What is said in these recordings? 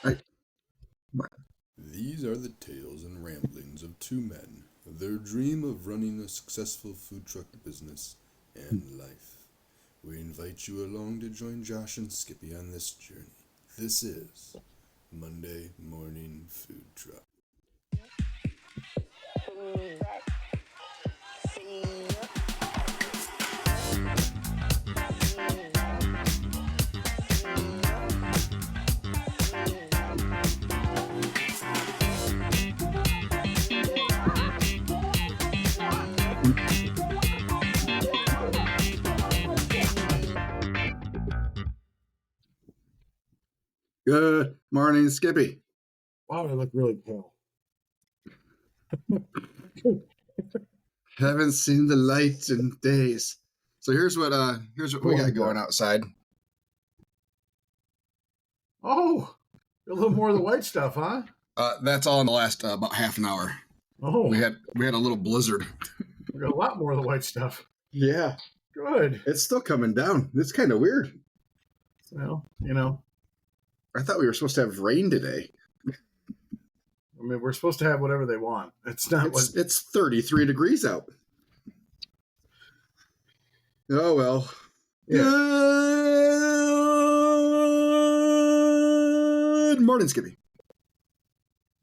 I, These are the tales and ramblings of two men, their dream of running a successful food truck business and life. We invite you along to join Josh and Skippy on this journey. This is Monday Morning Food Truck. Good morning, Skippy. Wow, I look really pale. Haven't seen the light in days. So here's what we got going outside. Oh, a little more of the white stuff, huh? That's all in the last about half an hour. Oh, We had a little blizzard. we got a lot more of the white stuff. Yeah, Good. it's still coming down. It's kind of weird. Well, I thought we were supposed to have rain today. I mean, we're supposed to have whatever they want. It's not It's 33 degrees out. Oh well. Yeah. Good morning, Skippy.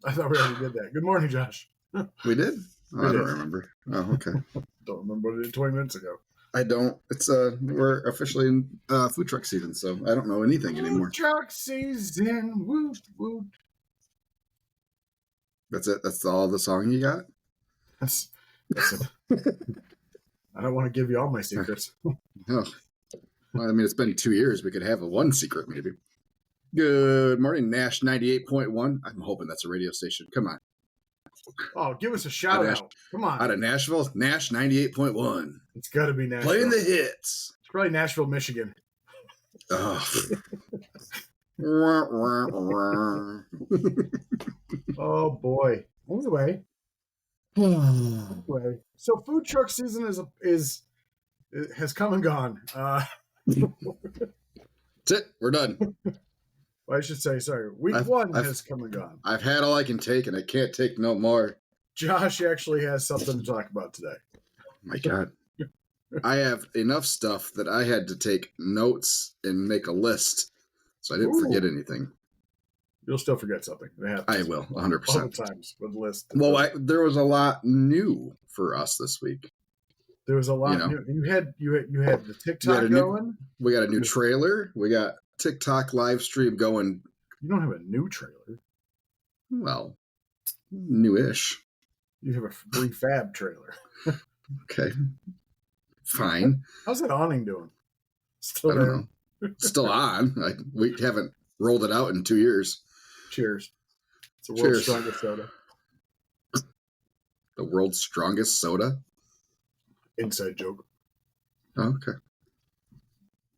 I thought we already did that. Good morning, Josh. We did? We I did. don't remember. Oh, okay. Don't remember what I did 20 minutes ago. I don't. It's we're officially in food truck season, so I don't know anything anymore. Food truck season. Woot, woot. That's it. That's all the song you got. That's it. I don't want to give you all my secrets. Oh, well, I mean, it's been 2 years. We could have one secret, maybe. Good morning, Nash 98.1. I'm hoping that's a radio station. Come on. Oh, give us a shout out. Come on. Out of Nashville, Nash 98.1. It's got to be Nashville. Playing the hits. It's probably Nashville, Michigan. Oh. Oh, boy. Anyway, so food truck season has come and gone. That's it. We're done. Well, I should say, sorry. Week one has come and gone. I've had all I can take, and I can't take no more. Josh actually has something to talk about today. Oh my God. I have enough stuff that I had to take notes and make a list, so I didn't forget anything. You'll still forget something. I will, 100%. All the times with list. Well, there was a lot new for us this week. There was a lot new. You had the TikTok going. We got a new trailer. We got TikTok live stream going. You don't have a new trailer. Well, newish. You have a refab trailer. Okay. Fine. How's that awning doing? Still I don't know. Still on. We haven't rolled it out in 2 years. Cheers. It's the world's strongest soda. The world's strongest soda? Inside joke. Okay.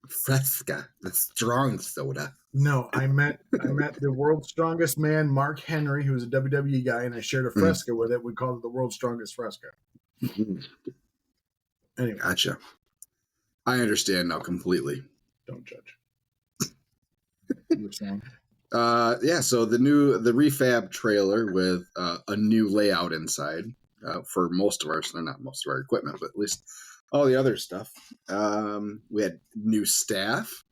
Fresca, the strong soda. No, I met the world's strongest man, Mark Henry, who's a WWE guy, and I shared a Fresca with it. We called it the world's strongest Fresca. Anyway. Gotcha. I understand now completely. Don't judge. You were saying? Yeah, so the refab trailer with a new layout inside for most of our, not most of our equipment, but at least all the other stuff. We had new staff.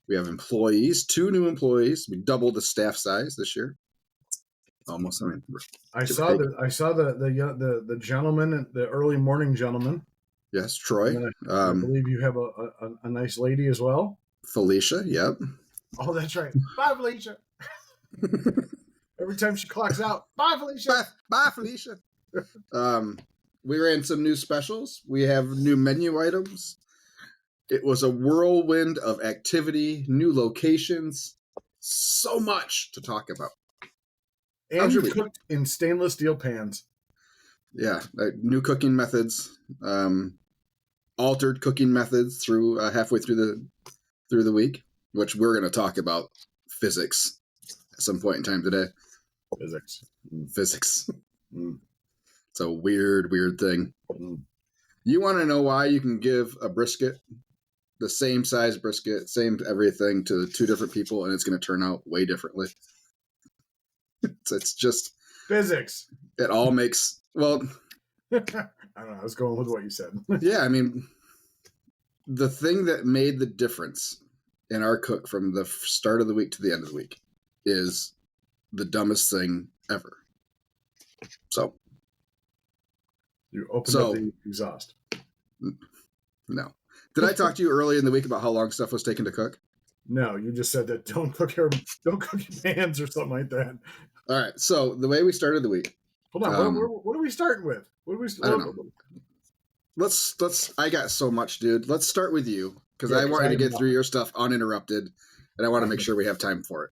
We have employees, 2 new employees. We doubled the staff size this year. Almost. I mean, I saw the gentleman, the early morning gentleman. Yes, Troy. I believe you have a nice lady as well. Felicia. Yep. Oh, that's right. Bye, Felicia. Every time she clocks out, bye, Felicia. Bye, Felicia. We ran some new specials. We have new menu items. It was a whirlwind of activity, new locations, so much to talk about. And you cooked in stainless steel pans. Yeah, new cooking methods, altered cooking methods through halfway through the week, which we're going to talk about physics at some point in time today. Physics. It's a weird thing. You want to know why you can give a brisket the same size brisket, same everything to two different people, and it's going to turn out way differently. It's just Physics. it all makes well. I don't know. I was going with what you said. Yeah, I mean, the thing that made the difference in our cook from the start of the week to the end of the week is the dumbest thing ever. So You opened up the exhaust. No. Did I talk to you early in the week about how long stuff was taking to cook? No, you just said that don't cook your pans or something like that. All right. So the way we started the week. Hold on. What are we starting with? What are we? I don't know. Let's. I got so much, dude. Let's start with you because I wanted to get through your stuff uninterrupted, and I want to make sure we have time for it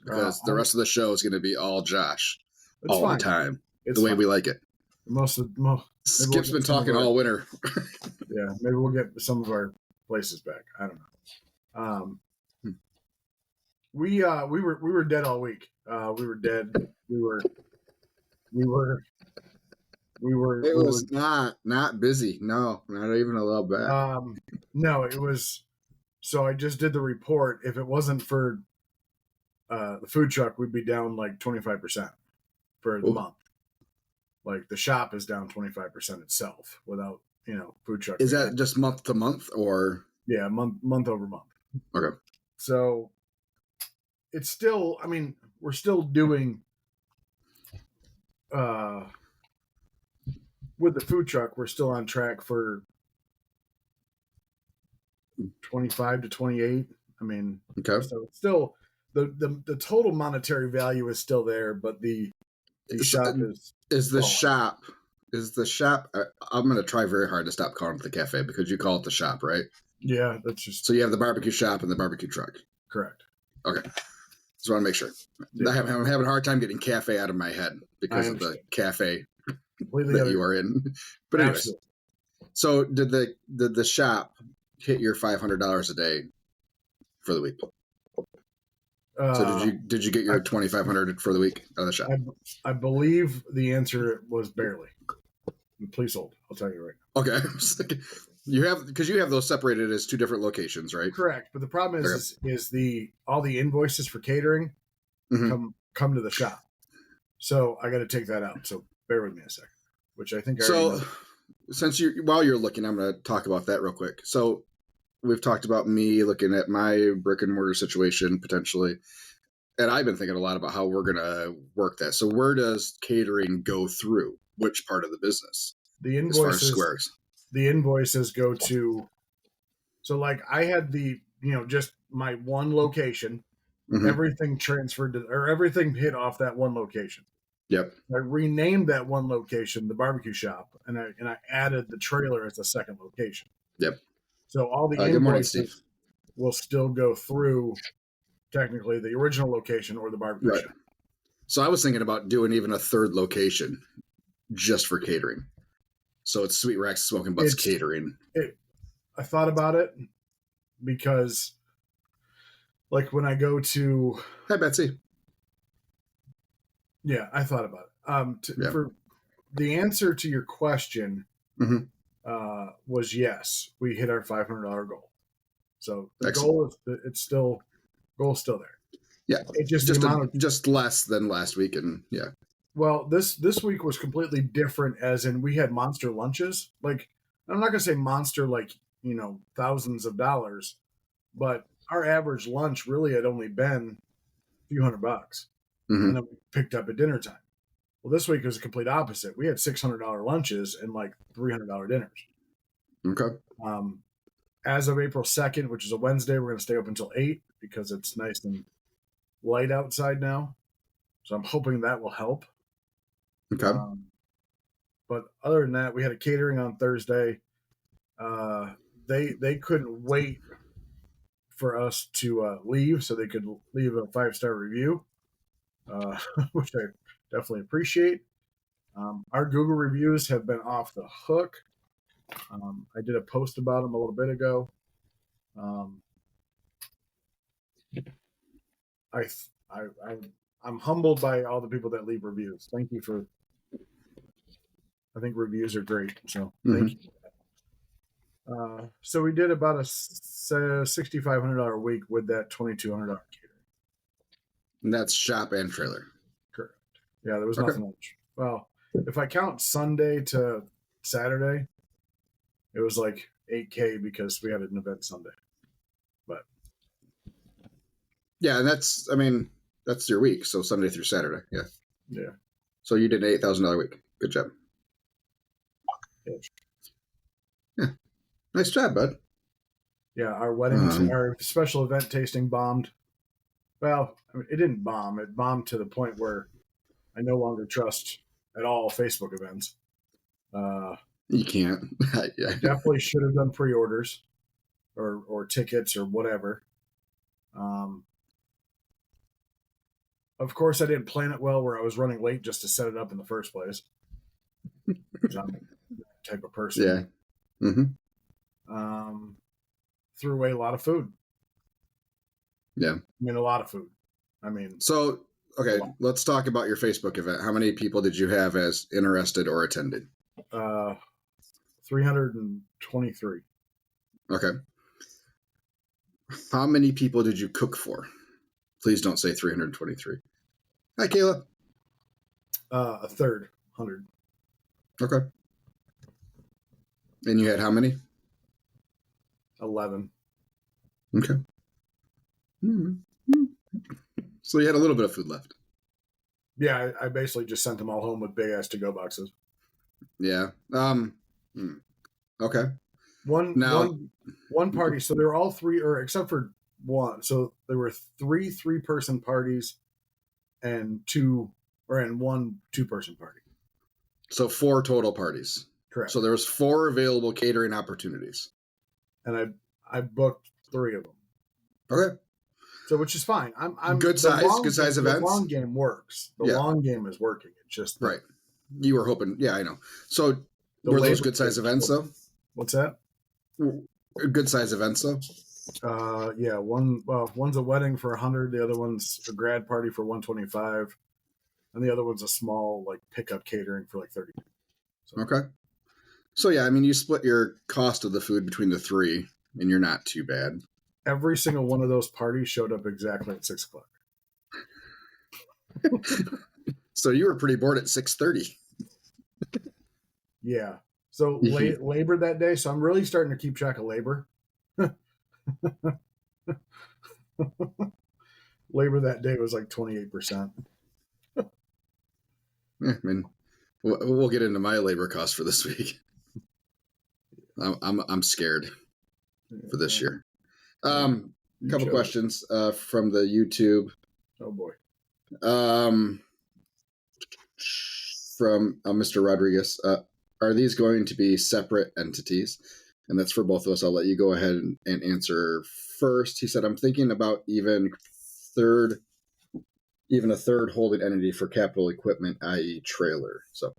because the rest of the show is going to be all Josh all the time, the way we like it. Skip's been talking all winter. Yeah, maybe we'll get some of our places back. I don't know. We were dead all week. We were dead. We were. It was not busy. No, not even a little bit. No, it was. So I just did the report. If it wasn't for the food truck, we'd be down like 25% for the month. Like the shop is down 25% itself without food truck. Is that just month to month or? Yeah, month over month. Okay. So it's still. I mean, we're still doing. With the food truck, we're still on track for 25 to 28. I mean, okay. So it's still the total monetary value is still there, but the shop is the shop. I'm going to try very hard to stop calling it the cafe because you call it the shop, right? Yeah, that's just. So you have the barbecue shop and the barbecue truck. Correct. Okay. Just want to make sure. Yeah. I'm having a hard time getting cafe out of my head because of the cafe that you are in. But anyways, absolutely. So did the shop hit your $500 a day for the week? So did you get your $2,500 for the week out of the shop? I believe the answer was barely. Please hold. I'll tell you right now. Okay. You have those separated as two different locations, right? Correct. But the problem is all the invoices for catering come to the shop. So I got to take that out. So bear with me a second. Which I think. While you're looking, I'm going to talk about that real quick. So we've talked about me looking at my brick and mortar situation potentially, and I've been thinking a lot about how we're going to work that. So where does catering go through? Which part of the business? The invoices. As far as squares. The invoices go to. So like I had just my one location. Mm-hmm. Everything transferred or everything hit off that one location. Yep. I renamed that one location the barbecue shop, and I added the trailer as a second location. Yep. So all the invoices will still go through technically the original location or the barbecue shop. So I was thinking about doing even a third location just for catering. So it's Sweet Rex Smoking Butts Catering. I thought about it because, like, when I go to. Hi, Betsy. Yeah, I thought about it. For the answer to your question was yes, we hit our $500 goal. So the goal is goal's still there. Yeah, it's just less than last week, and yeah. Well, this week was completely different, as in we had monster lunches. Like, I'm not gonna say monster like thousands of dollars, but our average lunch really had only been a few $100. Mm-hmm. And then we picked up at dinner time. Well, this week was the complete opposite. We had $600 lunches and like $300 dinners. Okay. As of April 2nd, which is a Wednesday, we're going to stay open until 8 because it's nice and light outside now. So I'm hoping that will help. Okay. But other than that, we had a catering on Thursday. They couldn't wait for us to leave so they could leave a 5-star review. Which I definitely appreciate. Our Google reviews have been off the hook. I did a post about them a little bit ago. I'm humbled by all the people that leave reviews. Thank you for. I think reviews are great. So thank you. So we did about a $6,500 a week with that $2,200 catering. And that's shop and trailer. Correct. Yeah, there was Okay. nothing much. Well, if I count Sunday to Saturday, it was like $8K because we had an event Sunday. But Yeah, and that's your week, so Sunday through Saturday. Yeah. yeah, So you did an $8,000 week. Good job. Yeah. Nice job, bud. yeah, our special event tasting bombed. Well, I mean, it didn't bomb. It bombed to the point where I no longer trust at all Facebook events. You can't. Yeah. I definitely should have done pre-orders or tickets or whatever. Of course, I didn't plan it well where I was running late just to set it up in the first place. Because I'm that type of person. Yeah. Threw away a lot of food. Yeah. I mean, a lot of food. I mean, So, okay, let's talk about your Facebook event. How many people did you have as interested or attended? 323. Okay. How many people did you cook for? Please don't say 323. Hi, Kayla. A third, 100. Okay. And you had how many? 11. Okay. Mm-hmm. So you had a little bit of food left. Yeah, I basically just sent them all home with big ass to-go boxes. Yeah. Okay. One party. So they were all three, or except for one. So there were three-person parties, and one 2-person party. So 4 total parties. Correct. So there was 4 available catering opportunities. And I booked 3 of them. Okay. So which is fine. I'm good size events. The long game works. The long game is working. It's just right. You were hoping. Yeah, I know. So were those good size events though? What's that? Good size events though. Yeah. One's a wedding for 100. The other one's a grad party for 125, and the other one's a small like pickup catering for like 30. So. Okay. So yeah, I mean, you split your cost of the food between the 3, and you're not too bad. Every single one of those parties showed up exactly at 6 o'clock. So you were pretty bored at 6:30. Yeah. So labor that day. So I'm really starting to keep track of labor. Labor that day was like 28%. I mean, we'll get into my labor costs for this week. I'm scared for this year. Couple questions from the YouTube. Oh boy. From Mr. Rodriguez. Are these going to be separate entities? And that's for both of us. I'll let you go ahead and answer first. He said, I'm thinking about even a third holding entity for capital equipment, i.e. trailer. So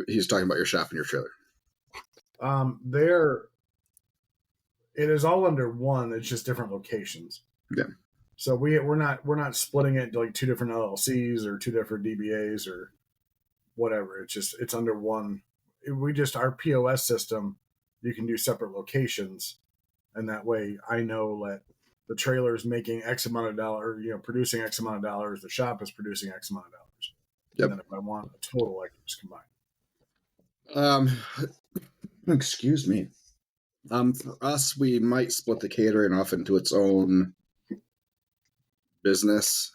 he's talking about your shop and your trailer. It is all under one. It's just different locations. Yeah. So we're not splitting it into like 2 different LLCs or 2 different DBAs or whatever. It's under one. Our POS system, you can do separate locations, and that way I know that the trailer is making X amount of dollars, producing X amount of dollars. The shop is producing X amount of dollars. Yep. And then if I want a total, I can just combine. Excuse me. For us, we might split the catering off into its own business.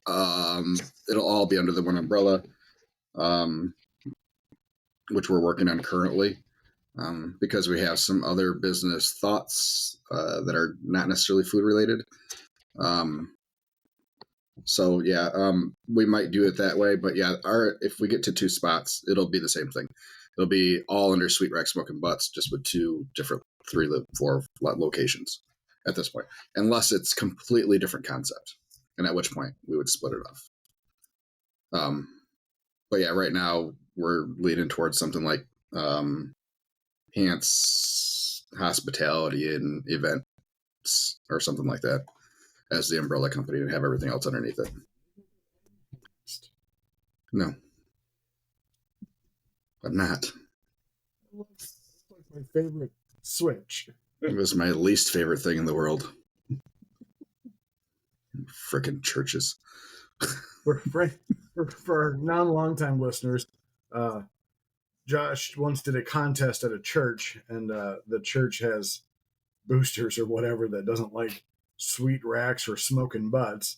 It'll all be under the one umbrella, which we're working on currently, because we have some other business thoughts that are not necessarily food related. So yeah, we might do it that way, but yeah, if we get to 2 spots, it'll be the same thing. It'll be all under Sweet Rack Smoking Butts, just with 2 different 3-4 locations at this point, unless it's completely different concept, and at which point we would split it off. But yeah, right now we're leaning towards something like Hance Hospitality and Events or something like that as the umbrella company and have everything else underneath it. No. I'm not. my favorite switch. It was my least favorite thing in the world. Frickin' churches. For our non-longtime listeners, Josh once did a contest at a church, and the church has boosters or whatever that doesn't like sweet racks or smoking butts.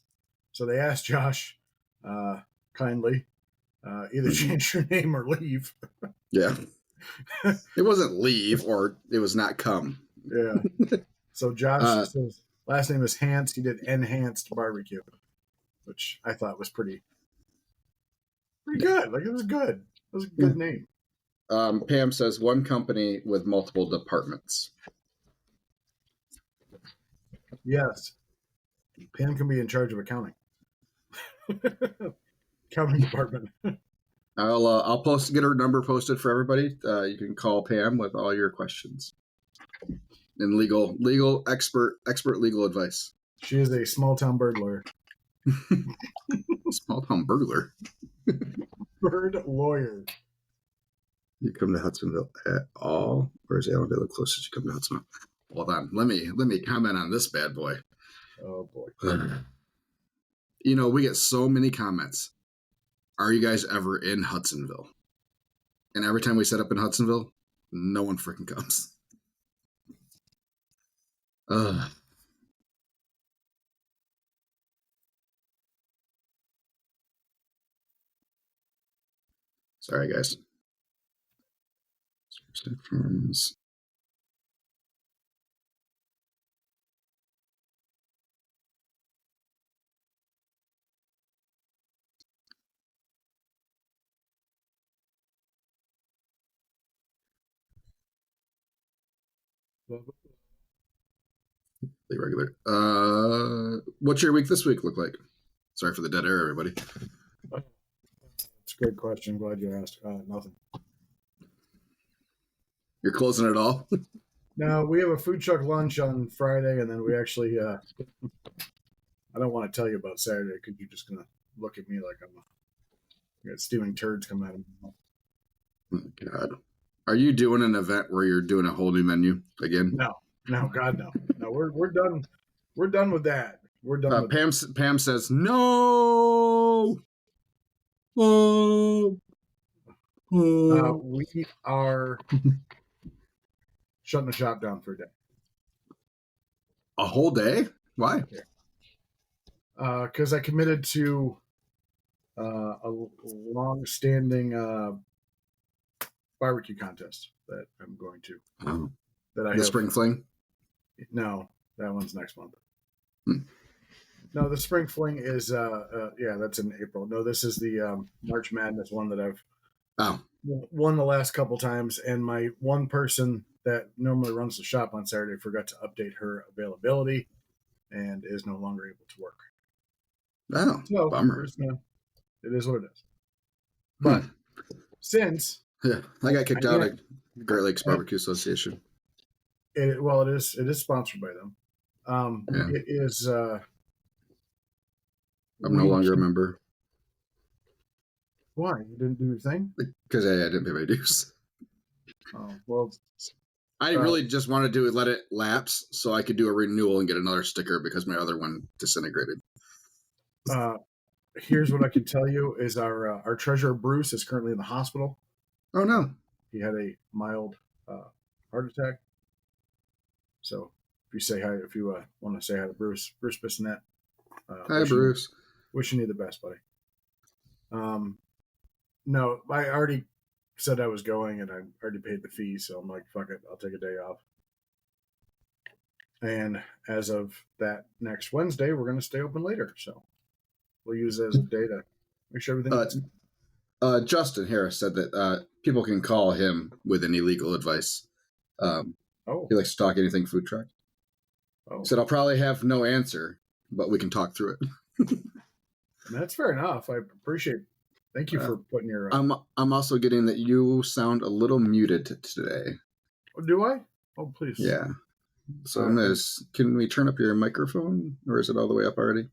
So they asked Josh kindly, either change your name or leave. Yeah. It wasn't leave, or it was not come. Yeah. So Josh says last name is Hance. He did enhanced barbecue, which I thought was pretty good. Like, it was good. It was a good name. Pam says one company with multiple departments. Yes. Pam can be in charge of accounting. Accounting department. I'll get her number posted for everybody. You can call Pam with all your questions and legal expert legal advice. She is a small town burglar. Small town burglar. Bird lawyer. You come to Hudsonville at all? Where's Allendale the closest you come to Hudsonville? Hold on. Let me comment on this bad boy. Oh boy. You know, we get so many comments. Are you guys ever in Hudsonville? And every time we set up in Hudsonville, no one freaking comes. Sorry, guys. Firms. Regular. What's your week this week look like? Sorry for the dead air, everybody. It's a great question. Glad you asked. Nothing. You're closing it all? No, we have a food truck lunch on Friday, and then we actually, I don't want to tell you about Saturday because you're just going to look at me like I got steaming turds coming out of my mouth. Oh, God. Are you doing an event where you're doing a whole new menu again? No, God, no. No, we're done. We're done with that. We're done with Pam says, no. Oh. We are shutting the shop down for a day. A whole day? Why? Because I committed to a long-standing barbecue contest that I'm going to. Oh. That I the have. Spring Fling? No, that one's next month. No, the Spring Fling is that's in April. No, this is the March Madness one that I've won the last couple times, and my one person that normally runs the shop on Saturday forgot to update her availability and is no longer able to work. Oh, so, bummer. It is what it is. But since I got kicked out of Great Lakes Barbecue Association. It is sponsored by them. It is. I'm no longer a member. Why? You didn't do your thing? Because I didn't pay my dues. Oh, well. I really just wanted to let it lapse so I could do a renewal and get another sticker because my other one disintegrated. Here's what I can tell you is our treasurer, Bruce, is currently in the hospital. Oh, no. He had a mild heart attack. So if you want to say hi to Bruce Bissonette. Hi, Bruce. Wishing you the best, buddy. No, I already said I was going, and I already paid the fee, so I'm like, fuck it, I'll take a day off. And as of that next Wednesday, we're going to stay open later, so we'll use it as a day to make sure everything. Justin Harris said that people can call him with any legal advice. He likes to talk anything food truck. He said, I'll probably have no answer, but we can talk through it. That's fair enough. I appreciate. Thank you for putting your. I'm also getting that you sound a little muted today. Do I? Oh, please. Yeah. So can we turn up your microphone, or is it all the way up already?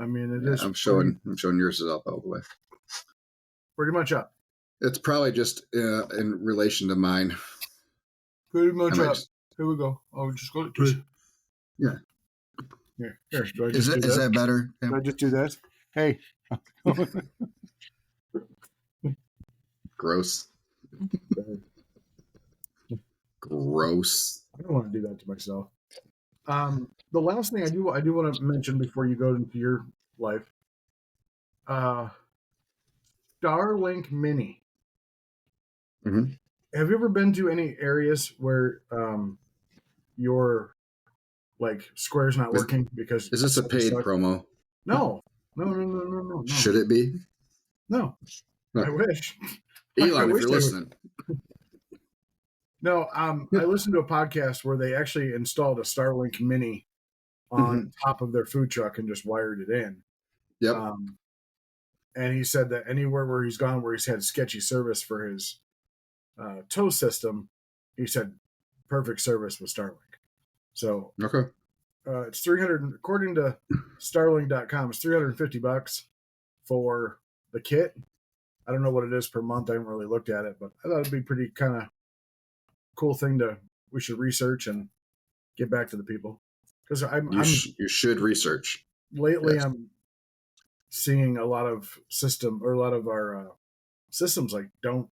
I mean, it is. I'm showing yours is up all the way. Pretty much up. It's probably just in relation to mine. Pretty much I might up. just- Here we go. Oh, just go to Yeah. here. Do I Is just do this? that better? Do I just do this? Hey. Gross. Gross. I don't want to do that to myself. The last thing I do want to mention before you go into your life, Starlink Mini. Mm-hmm. Have you ever been to any areas where your like square's not working because Is this a paid promo? No. No. Should it be? No. I wish. Elon, I if wish you're they would. listening. No, I listened to a podcast where they actually installed a Starlink Mini on top of their food truck and just wired it in. Yep. And he said that anywhere where he's gone, where he's had sketchy service for his tow system, he said perfect service with Starlink. So Okay. it's 300, according to Starlink.com, it's $350 for the kit. I don't know what it is per month. I haven't really looked at it, but I thought it'd be pretty kind of cool thing we should research and get back to the people. Because you should research. Lately, yes. I'm seeing a lot of our systems like don't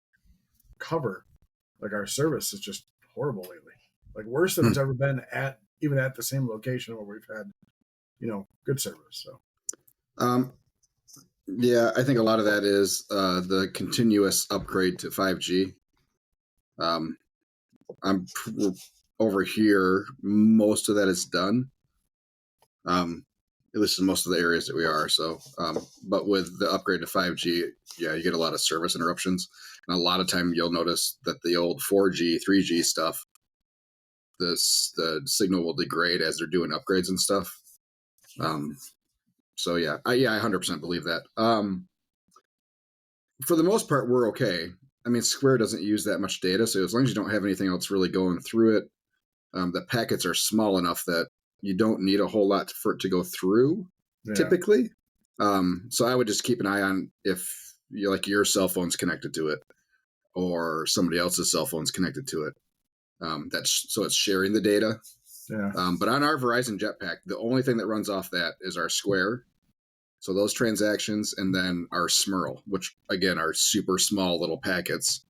cover, like our service is just horrible lately, like worse than it's ever been at the same location where we've had good service. So yeah, I think a lot of that is the continuous upgrade to 5G. I'm over here, most of that is done, at least in most of the areas that we are. So but with the upgrade to 5G, yeah, you get a lot of service interruptions, and a lot of time you'll notice that the old 4G 3G stuff, the signal will degrade as they're doing upgrades and stuff. So yeah, I 100% believe that. For the most part, we're okay. I mean, Square doesn't use that much data, so as long as you don't have anything else really going through it, the packets are small enough that you don't need a whole lot for it to go through, typically. So I would just keep an eye on if your cell phone's connected to it or somebody else's cell phone's connected to it. So it's sharing the data. Yeah. But on our Verizon Jetpack, the only thing that runs off that is our Square. So those transactions, and then our SMRL, which again are super small little packets.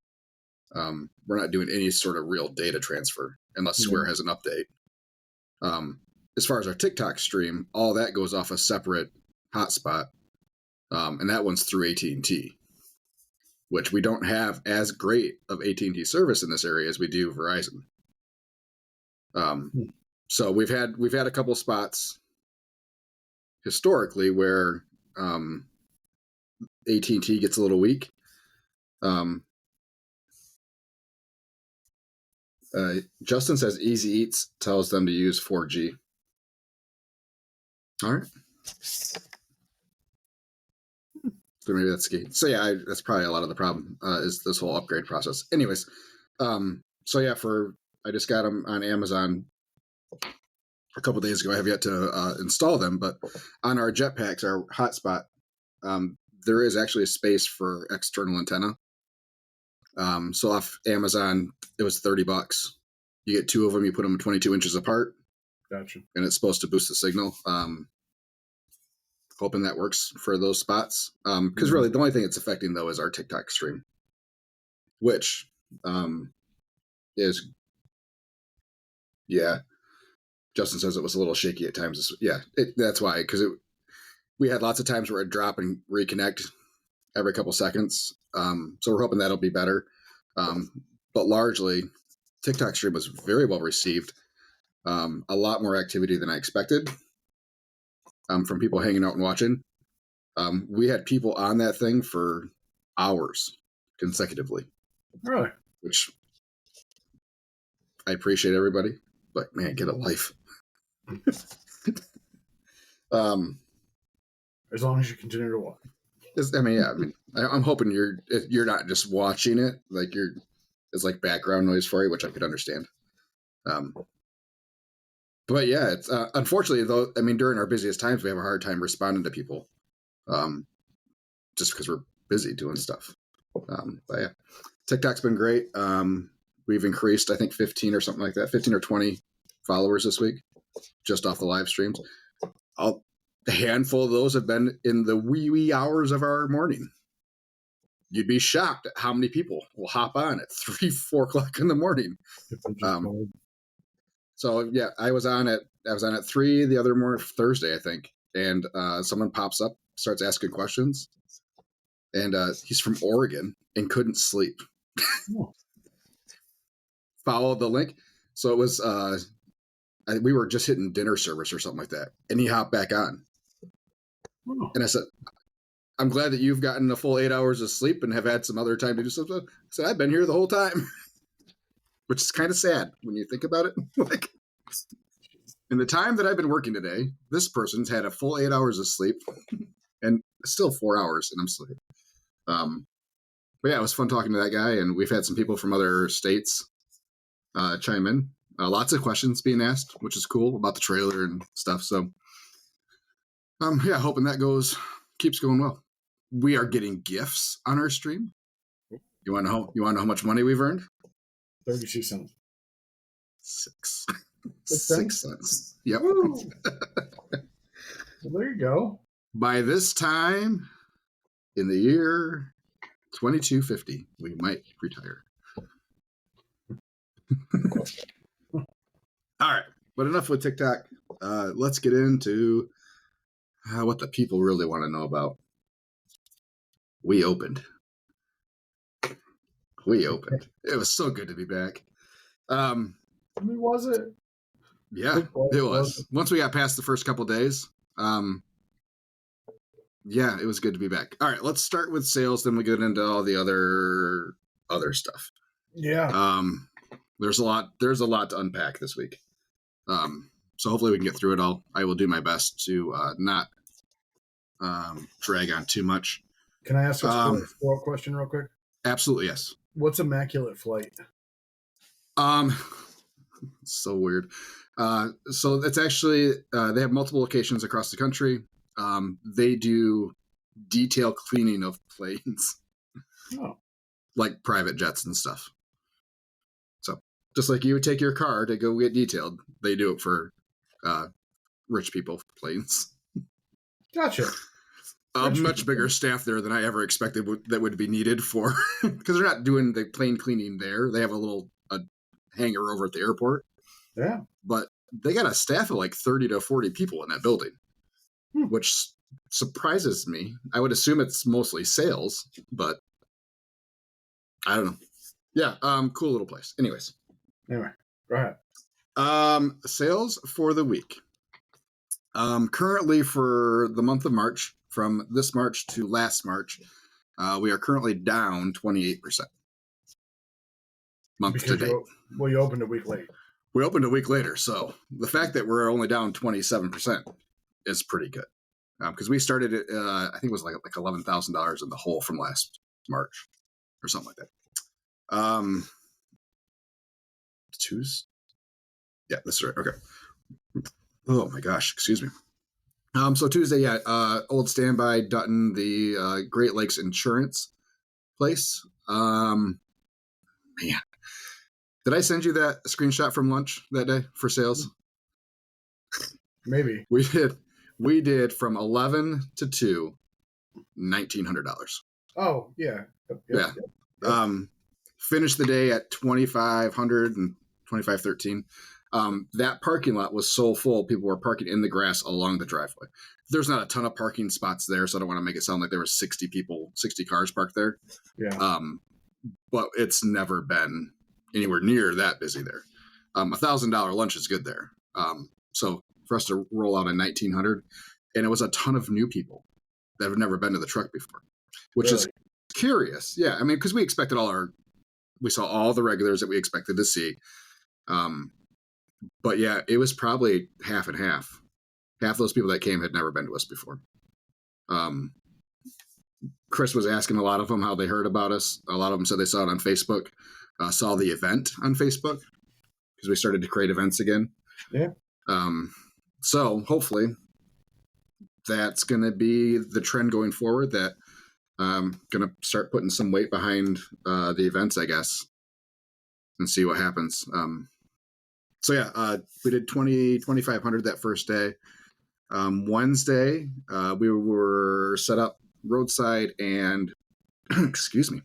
We're not doing any sort of real data transfer unless Square has an update. As far as our TikTok stream, all that goes off a separate hotspot, and that one's through AT&T, which we don't have as great of AT&T service in this area as we do Verizon. So we've had a couple spots historically where AT&T gets a little weak. Justin says Easy Eats tells them to use 4G. All right. So maybe that's key. So yeah, that's probably a lot of the problem is this whole upgrade process. Anyways, so yeah, I just got them on Amazon a couple days ago. I have yet to install them, but on our jetpacks, our hotspot, there is actually a space for external antenna. So off Amazon, it was $30. You get two of them. You put them 22 inches apart. Gotcha. And it's supposed to boost the signal. Hoping that works for those spots. Because really, the only thing it's affecting though is our TikTok stream, which is, yeah. Justin says it was a little shaky at times. Yeah, that's why. Because we had lots of times where it drop and reconnect every couple seconds. So we're hoping that'll be better. But largely, TikTok stream was very well received. A lot more activity than I expected from people hanging out and watching. We had people on that thing for hours consecutively. Really? Which I appreciate everybody, but man, get a life. As long as you continue to watch. I'm hoping you're not just watching it, like it's like background noise for you, which I could understand. But yeah, it's unfortunately though. I mean, during our busiest times, we have a hard time responding to people, just because we're busy doing stuff. But yeah, TikTok's been great. We've increased, I think, 15 or something like that, 15 or 20 followers this week, just off the live streams. A handful of those have been in the wee hours of our morning. You'd be shocked at how many people will hop on at 3, 4 o'clock in the morning. If they're just bored. So yeah, I was on at 3 the other morning, Thursday, I think, and someone pops up, starts asking questions, and he's from Oregon and couldn't sleep. Oh. Followed the link, so it was we were just hitting dinner service or something like that, and he hopped back on, and I said, I'm glad that you've gotten a full 8 hours of sleep and have had some other time to do something. I said, I've been here the whole time, which is kind of sad when you think about it. Like, in the time that I've been working today, this person's had a full 8 hours of sleep and still 4 hours, and I'm sleeping. But yeah, it was fun talking to that guy, and we've had some people from other states chime in. Lots of questions being asked, which is cool, about the trailer and stuff. So, yeah, hoping that keeps going well. We are getting gifts on our stream. You want to know how much money we've earned? 32 cents. 6 cents? cents. Yep. Well, there you go. By this time in the year 2250, we might retire. All right, but enough with TikTok. Let's get into what the people really want to know about. We opened. It was so good to be back. Was it? Yeah, it was. Once we got past the first couple days, yeah, it was good to be back. All right, let's start with sales, then we get into all the other stuff. Yeah. There's a lot to unpack this week. So hopefully we can get through it all. I will do my best to not drag on too much. Can I ask a follow-up question real quick? Absolutely, yes. What's Immaculate Flight? So weird. So it's actually they have multiple locations across the country. They do detail cleaning of planes, like private jets and stuff. So just like you would take your car to go get detailed, they do it for rich people planes. Gotcha. A much bigger staff there than I ever expected that would be needed for, because they're not doing the plane cleaning there. They have a little hangar over at the airport. Yeah. But they got a staff of like 30 to 40 people in that building, which surprises me. I would assume it's mostly sales, but I don't know. Yeah, cool little place. Anyways. Anyway, go ahead. Sales for the week. Currently for the month of March, from this March to last March, we are currently down 28%. Month to date. You opened a week late. We opened a week later, so the fact that we're only down 27% is pretty good. Because we started it, I think it was like $11,000 in the hole from last March, or something like that. Tuesday? Yeah, that's right. Okay. Oh my gosh, excuse me. So Tuesday, yeah, Old Standby, Dutton, the Great Lakes Insurance place. Man, did I send you that screenshot from lunch that day for sales? Maybe. We did from 11 to 2, $1,900. Oh, yeah. Yep. Finished the day at 2,500 and 2,513. That parking lot was so full, people were parking in the grass along the driveway. There's not a ton of parking spots there, so I don't want to make it sound like there were 60 cars parked there. Yeah. But it's never been anywhere near that busy there. $1,000 lunch is good there. So for us to roll out a 1,900, and it was a ton of new people that have never been to the truck before, which is curious. Yeah, I mean, because we expected we saw all the regulars that we expected to see. But yeah, it was probably half and half. Half those people that came had never been to us before. Chris was asking a lot of them how they heard about us. A lot of them said they saw it on Facebook, saw the event on Facebook, because we started to create events again. Yeah. So hopefully that's going to be the trend going forward, that going to start putting some weight behind the events, I guess. and see what happens. So yeah, we did 2,500 that first day. Wednesday, we were set up roadside and excuse me.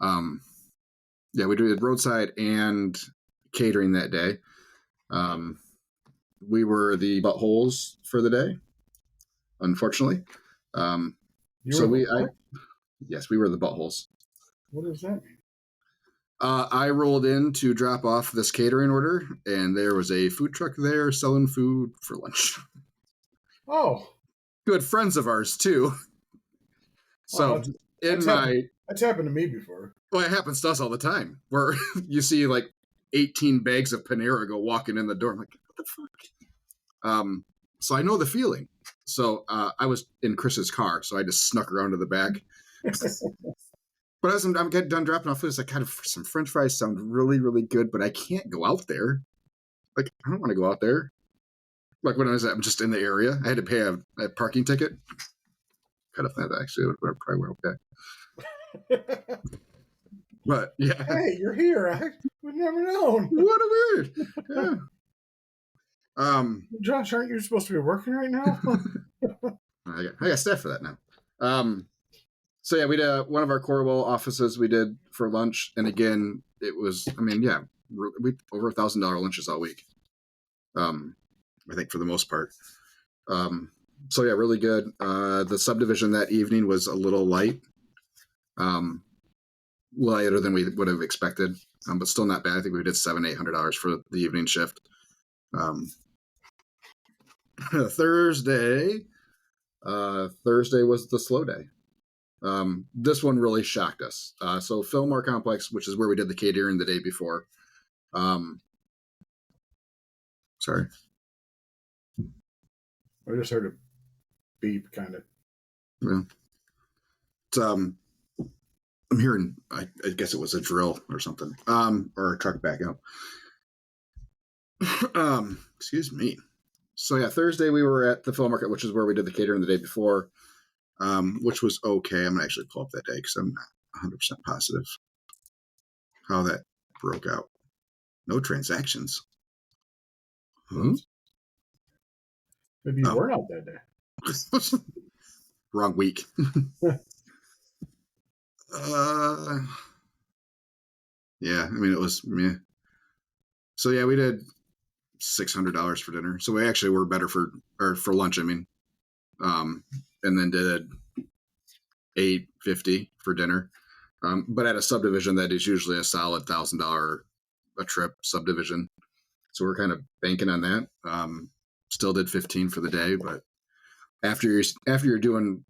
Yeah, we did roadside and catering that day. We were the buttholes for the day, unfortunately. Yes, we were the buttholes. What does that mean? I rolled in to drop off this catering order, and there was a food truck there selling food for lunch. Oh, Good friends of ours too. So that's happened to me before. Well, it happens to us all the time, where you see like 18 bags of Panera go walking in the door. I'm like, what the fuck? So I know the feeling. So I was in Chris's car, so I just snuck around to the back. But as I'm getting done dropping off food, it's like, kind of some French fries sound really, really good, but I can't go out there. Like, I don't want to go out there. Like when I'm just in the area, I had to pay a parking ticket. Kind of that actually would probably went okay. But yeah. Hey, you're here. I would never known. What a weird. Yeah. Josh, aren't you supposed to be working right now? I got staff for that now. So yeah, we did one of our Corwell offices we did for lunch, and again, it was, I mean, yeah, we over $1,000 lunches all week. I think for the most part. So yeah, really good. The subdivision that evening was a little light, lighter than we would have expected, but still not bad. I think we did $700-800 for the evening shift. Thursday was the slow day. This one really shocked us. So Fillmore Complex, which is where we did the catering the day before. Sorry. I just heard a beep, kind of. Yeah. It's, I'm hearing, I guess it was a drill or something, or a truck backing up. Excuse me. So yeah, Thursday we were at the Phil Market, which is where we did the catering the day before, which was okay. I'm gonna actually pull up that day because I'm not 100% positive how that broke out. No transactions. Hmm? Maybe you weren't out that day. Wrong week. Yeah, I mean, it was meh. So yeah, we did $600 for dinner. So we actually were better for lunch. I mean, and then did $850 for dinner. But at a subdivision that is usually a solid $1,000 a trip subdivision. So we're kind of banking on that. Still did 15 for the day, but after you're doing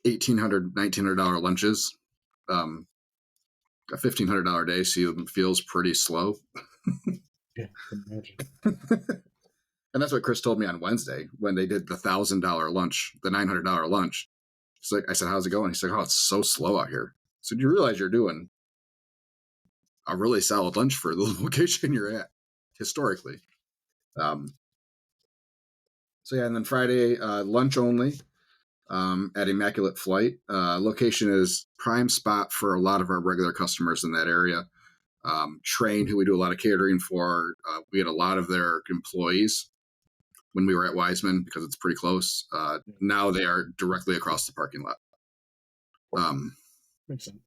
$1,800, $1,900 lunches, a $1,500 day feels pretty slow. Yeah, I can imagine. And that's what Chris told me on Wednesday when they did the $1,000 lunch, the $900 lunch. It's like, I said, how's it going? He's like, oh, it's so slow out here. So you realize you're doing a really solid lunch for the location you're at historically. So yeah, and then Friday, lunch only at Immaculate Flight. Location is prime spot for a lot of our regular customers in that area. Train, who we do a lot of catering for, we had a lot of their employees when we were at Wiseman because it's pretty close. Now they are directly across the parking lot. Makes sense.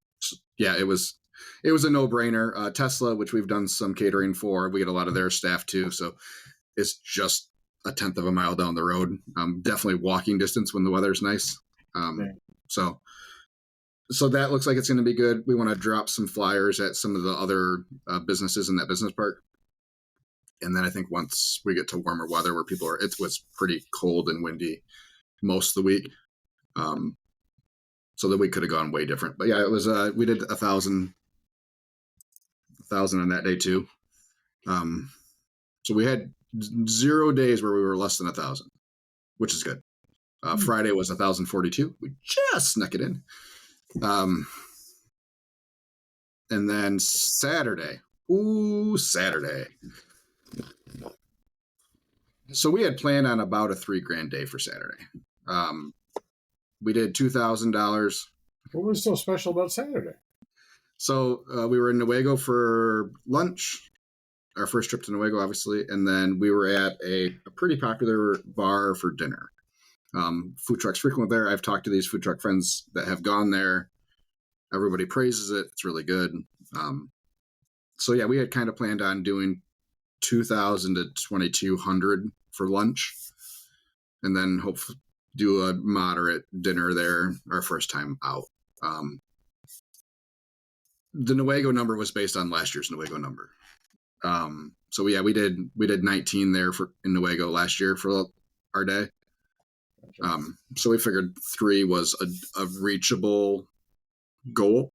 Yeah, it was a no-brainer. Tesla, which we've done some catering for, we get a lot of their staff too, so it's just a 1/10 of a mile down the road. Definitely walking distance when the weather's nice. So that looks like it's going to be good. We want to drop some flyers at some of the other businesses in that business park. And then I think once we get to warmer weather where it was pretty cold and windy most of the week. So the week could have gone way different. But yeah, it was, we did 1,000 on that day too. So we had 0 days where we were less than 1,000, which is good. Friday was 1,042. We just snuck it in. And then Saturday. So we had planned on about a $3,000 day for Saturday. We did $2,000. What was so special about Saturday? So we were in Newaygo for lunch, our first trip to Newaygo, obviously, and then we were at a pretty popular bar for dinner. Food trucks frequent there. I've talked to these food truck friends that have gone there. Everybody praises it. It's really good. So yeah, we had kind of planned on doing 2,000 to 2,200 for lunch, and then hopefully do a moderate dinner there our first time out. The Newaygo number was based on last year's Newaygo number. So yeah, we did 19 there in Newaygo last year for our day. So we figured 3 was a reachable goal.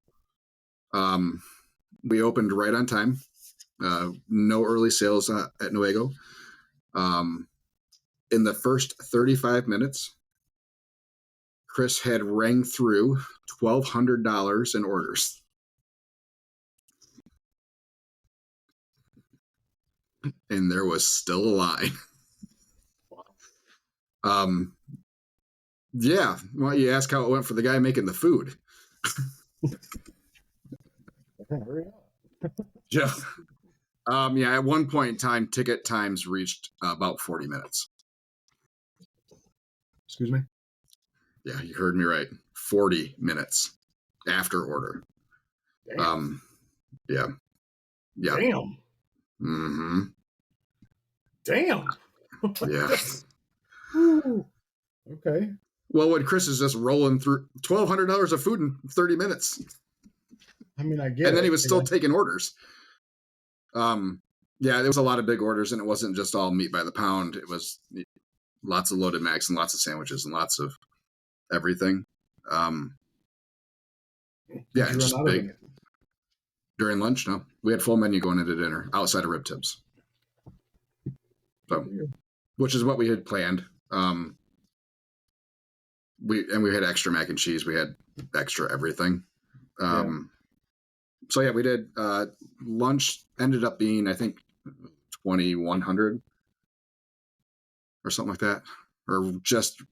We opened right on time. No early sales at Newaygo. In the first 35 minutes, Chris had rang through $1,200 in orders. And there was still a line. Yeah. Why don't you ask how it went for the guy making the food? Yeah. Yeah, at one point in time, ticket times reached about 40 minutes. Excuse me? Yeah, you heard me right. 40 minutes after order. Damn. Yeah. Damn. Mm-hmm. Damn. Yeah. Ooh. Okay. Well, when Chris is just rolling through $1,200 of food in 30 minutes. I mean, I get it. And then he was still taking orders. Yeah, there was a lot of big orders, and it wasn't just all meat by the pound. It was lots of loaded macs and lots of sandwiches and lots of everything. Yeah, just big. During lunch, no. We had full menu going into dinner outside of rib tips. So, which is what we had planned. We had extra mac and cheese. We had extra everything. So yeah, we did. Lunch ended up being, I think, 2,100 or something like that, or just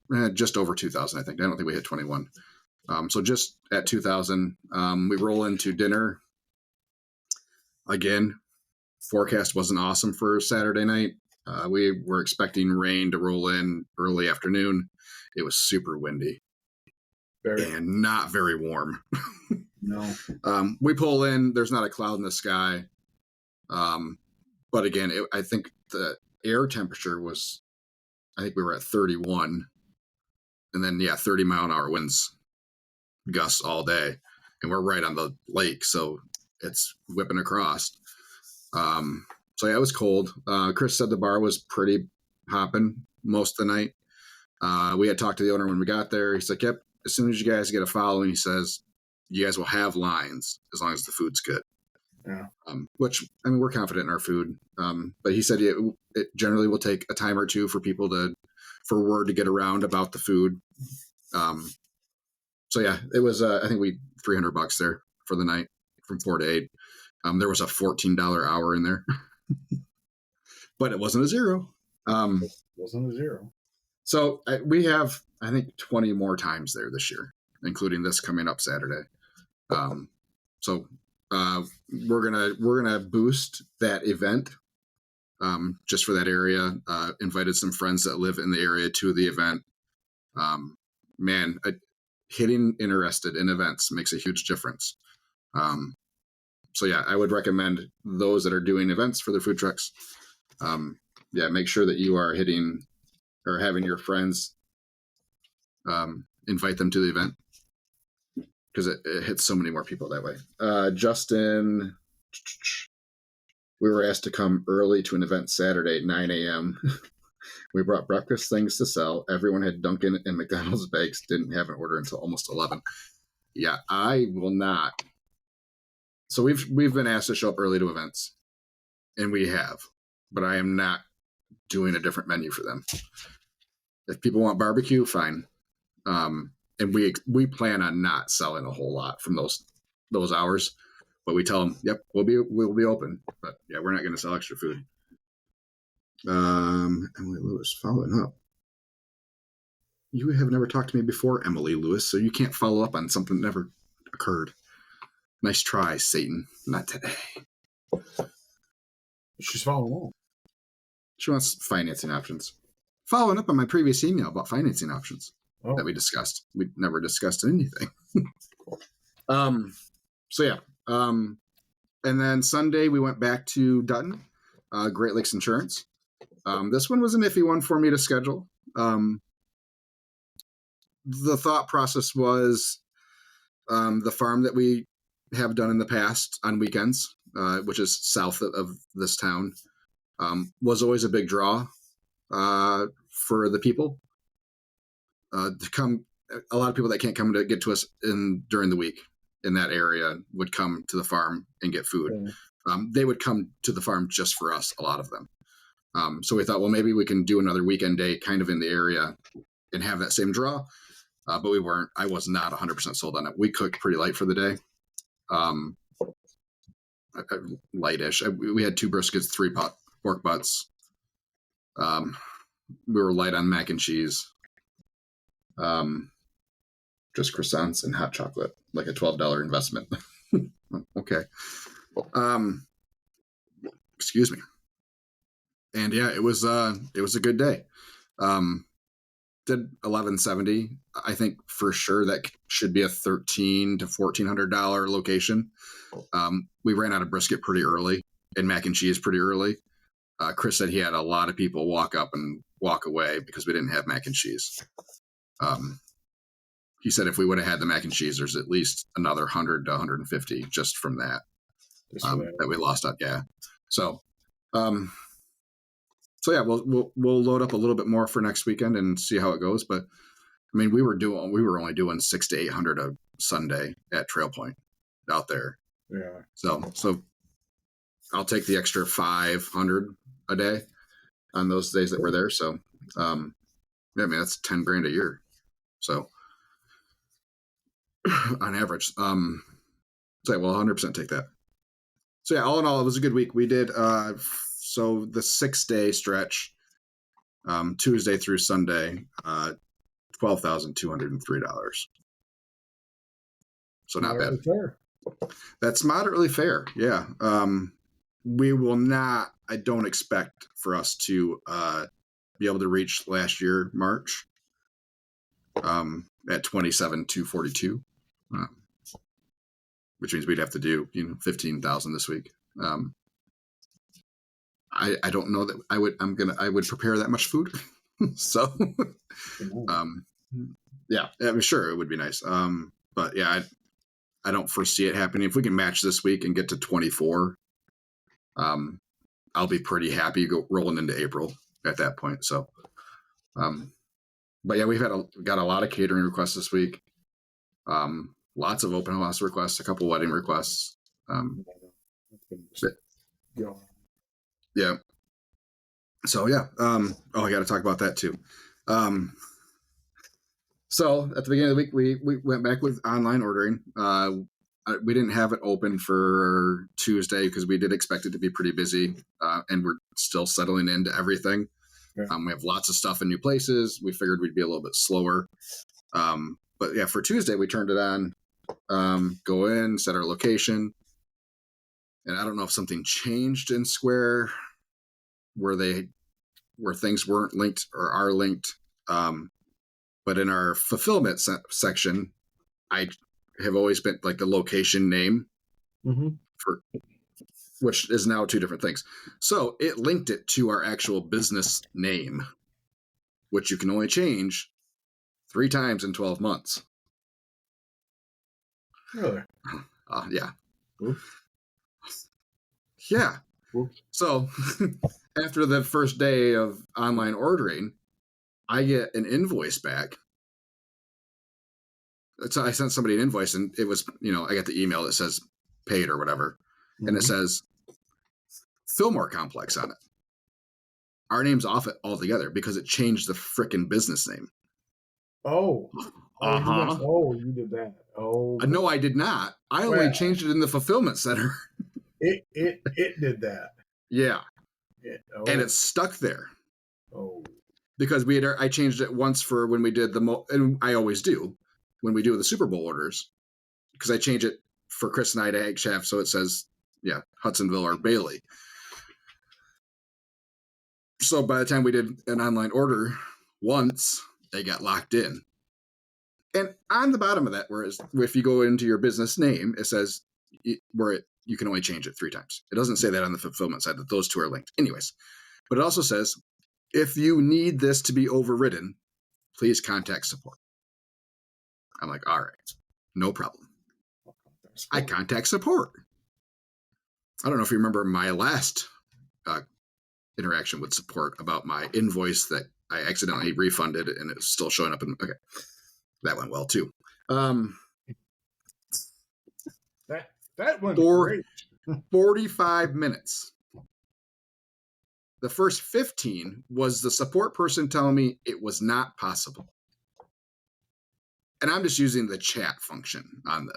over 2,000. I think. I don't think we hit 21. So just at 2,000. We roll into dinner. Again, forecast wasn't awesome for Saturday night. We were expecting rain to roll in early afternoon. It was super windy and not very warm. No. We pull in. There's not a cloud in the sky. But again, I think the air temperature was, I think we were at 31. And then, 30 mile an hour winds gusts all day. And we're right on the lake, so it's whipping across. So yeah, it was cold. Chris said the bar was pretty hopping most of the night. We had talked to the owner when we got there. He's like, yep, as soon as you guys get a following, he says, you guys will have lines as long as the food's good. Yeah. Which, I mean, we're confident in our food. But he said it generally will take a time or two for for word to get around about the food. So yeah, it was, I think $300 there for the night from 4 to 8. There was a $14 hour in there, but it wasn't a zero. Wasn't a zero. So we have, I think, 20 more times there this year, including this coming up Saturday. So we're gonna boost that event just for that area. Invited some friends that live in the area to the event. Getting interested in events makes a huge difference. So yeah, I would recommend those that are doing events for their food trucks. Make sure that you are hitting or having your friends invite them to the event, because it hits so many more people that way. Justin, we were asked to come early to an event Saturday at 9 a.m. We brought breakfast things to sell. Everyone had Dunkin' and McDonald's bags. Didn't have an order until almost 11. Yeah, I will not. So we've been asked to show up early to events, and we have, but I am not doing a different menu for them. If people want barbecue, fine. And we plan on not selling a whole lot from those hours, but we tell them, yep, we'll be open, but yeah, we're not going to sell extra food. Emily Lewis following up. You have never talked to me before, Emily Lewis, so you can't follow up on something that never occurred. Nice try, Satan. Not today. She's following along. She wants financing options. Following up on my previous email about financing options that we discussed. We never discussed anything. So yeah. And then Sunday we went back to Dutton, Great Lakes Insurance. This one was an iffy one for me to schedule. The thought process was the farm that we have done in the past on weekends, which is south of this town, was always a big draw for the people to come. A lot of people that can't come to get to us during the week in that area would come to the farm and get food. They would come to the farm just for us, a lot of them. So we thought, well, maybe we can do another weekend day kind of in the area and have that same draw. But we weren't. I was not 100% sold on it. We cooked pretty light for the day. Lightish. We had 2 briskets, 3 pork butts. We were light on mac and cheese. Just croissants and hot chocolate, like a $12 investment. Okay. Excuse me. And yeah, it was a good day. Did 1170. I think for sure that should be a $1,300 to $1,400 location. We ran out of brisket pretty early and mac and cheese pretty early. Chris said he had a lot of people walk up and walk away because we didn't have mac and cheese. He said if we would have had the mac and cheese, there's at least another 100 to 150 just from that that we lost out. Yeah. So yeah, we'll load up a little bit more for next weekend and see how it goes. But I mean, we were only doing 600 to 800 a Sunday at Trail Point out there. Yeah. So I'll take the extra 500 a day on those days that we're there. So, yeah, I mean, that's $10,000 a year. So on average, so yeah, well, 100% take that. So yeah, all in all, it was a good week. We did, so the 6-day stretch, Tuesday through Sunday, $12,203. So not bad. Fair. That's moderately fair. Yeah. We will not, I don't expect for us to be able to reach last year, March, at 27,242, which means we'd have to do, 15,000 this week. I don't know that I would prepare that much food. So, yeah, I'm sure it would be nice. But yeah, I don't foresee it happening. If we can match this week and get to 24, I'll be pretty happy rolling into April at that point. So, but yeah, we've got a lot of catering requests this week. Lots of open house requests, a couple wedding requests. Yeah. So yeah. I got to talk about that too. So at the beginning of the week, we went back with online ordering. We didn't have it open for Tuesday because we did expect it to be pretty busy, and we're still settling into everything. Yeah. We have lots of stuff in new places. We figured we'd be a little bit slower. But yeah, for Tuesday, we turned it on, go in, set our location. And I don't know if something changed in Square where things weren't linked or are linked. But in our fulfillment section, I have always been like the location name for, which is now 2 different things. So it linked it to our actual business name, which you can only change 3 times in 12 months. Really? Yeah. Oof. Yeah. Oof. So after the first day of online ordering, I get an invoice back. So I sent somebody an invoice and it was, I got the email that says paid or whatever. And it says Fillmore Complex on it. Our name's off it altogether because it changed the frickin' business name. Oh. You did that. Oh. No, I did not. I only changed it in the fulfillment center. It did that. Yeah. And it's stuck there. Oh. Because I changed it once for when we did and I always do when we do the Super Bowl orders, because I change it for Chris and I to have, so it says, Hudsonville or Bailey. So by the time we did an online order once, they got locked in. And on the bottom of that, whereas if you go into your business name, it says you can only change it 3 times. It doesn't say that on the fulfillment side, that those 2 are linked. Anyways, but it also says, if you need this to be overridden, please contact support. I'm like, all right, no problem. I contact support. I don't know if you remember my last interaction with support about my invoice that I accidentally refunded and it's still showing up. Okay, that went well too. That went great. 45 minutes. The first 15 was the support person telling me it was not possible. And I'm just using the chat function on this.